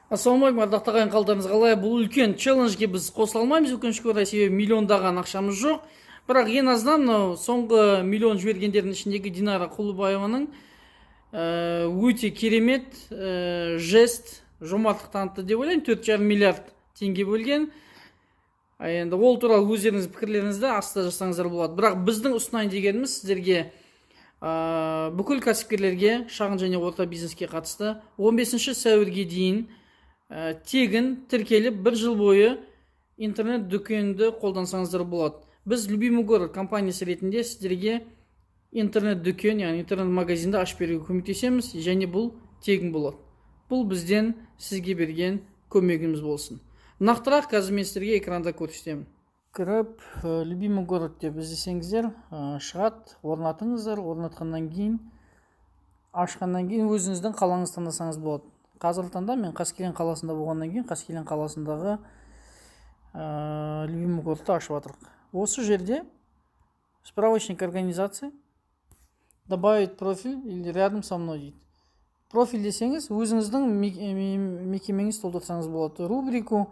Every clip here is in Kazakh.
Ассалаумалейкум, ардақты ағайын, қалдарыңыз қалай? Бұл үлкен челленджге біз қосыла алмаймыз, өкінішке орай, себебі миллиондаған ақшамыз жоқ. Бірақ ең азынан мынау соңғы миллион жібергендердің ішіндегі Динара Құлыбаеваның өте керемет жест, жомарттық танытты деп ойлаймын. 4,5 миллиард теңге бөлген. Енді ол туралы өздеріңіз пікірлеріңізді астында жазсаңыздар болады. Бірақ біздің ұсынайын дегеніміз сіздерге бүкіл кәсіпкерлерге, шағын және орта бизнеске қатысты 15 сәуірге дейін тегін тіркеліп 1 жыл бойы интернет дүкенді қолдансаңыздар болады. Біз любимый город компаниясы ретінде сіздерге интернет дүкен, яғни интернет магазинді ашып беруге көмектесеміз, және бұл тегін болады. Бұл бізден сізге берген көмегіміз болсын. Нақтырақ қазір мен сіздерге экранда көрсетемін. Кіріп, любимый город деп іздесеңіздер, шығады, орнатыңыздар, орнатқаннан кейін, ашқаннан кейін өзіңіздің қалаңызды таңдасаңыз болады. Қазіргі таңда мен Қаскелең қаласында болғаннан кейін Қаскелең қаласындағы любимый городты ашып жатырмық. Осы жерде справочник организации, добавить профиль или рядом со мной дейді. Профиль десеңіз, өзіңіздің мекемеңіз толтырсаңыз болады. Рубрику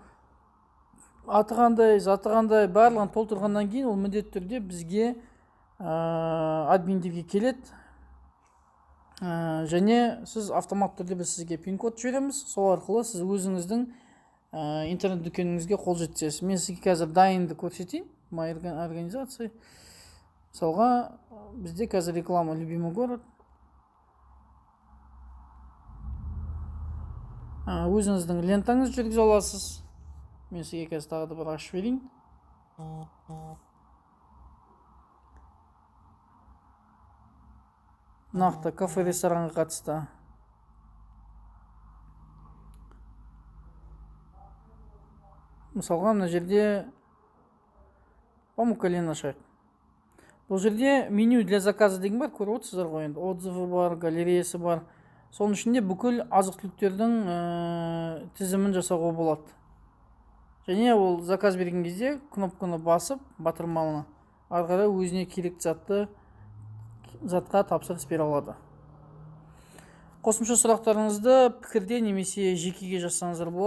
аты қандай, заты қандай, барлығын толтырғаннан кейін ол міндетті түрде бізге админдерге келеді. Және сіз автоматты түрде біз сізге пин-код жібереміз. Сол арқылы сіз өзіңіздің интернет дүкеніңізге қол жеткізесіз. Мен сізге қазір дайынды көрсетейін. Моя организация. Мысалға, бізде қазір реклама любимый город. Өзіңіздің лентаңызды жүргізе аласыз. Мен сізге қазір тағы да бір ашып берейін. Нақты кафе ресторанға қатысты. Мысалға, мына жерде Памукален ашайық. Бұл жерде меню для заказа деген бар, көріп отырсыздар ғой енді. Отзывы бар, галереясы бар. Соның ішінде бүкіл азық-түліктердің тізімін жасауға болады. Және ол заказ берген кезде кнопканы басып, батырмалына ары қарай өзіне керекті затқа тапсырыс бере алады. Қосымша сұрақтарыңызды пікірде немесе жекеге жазсаңыздар болады.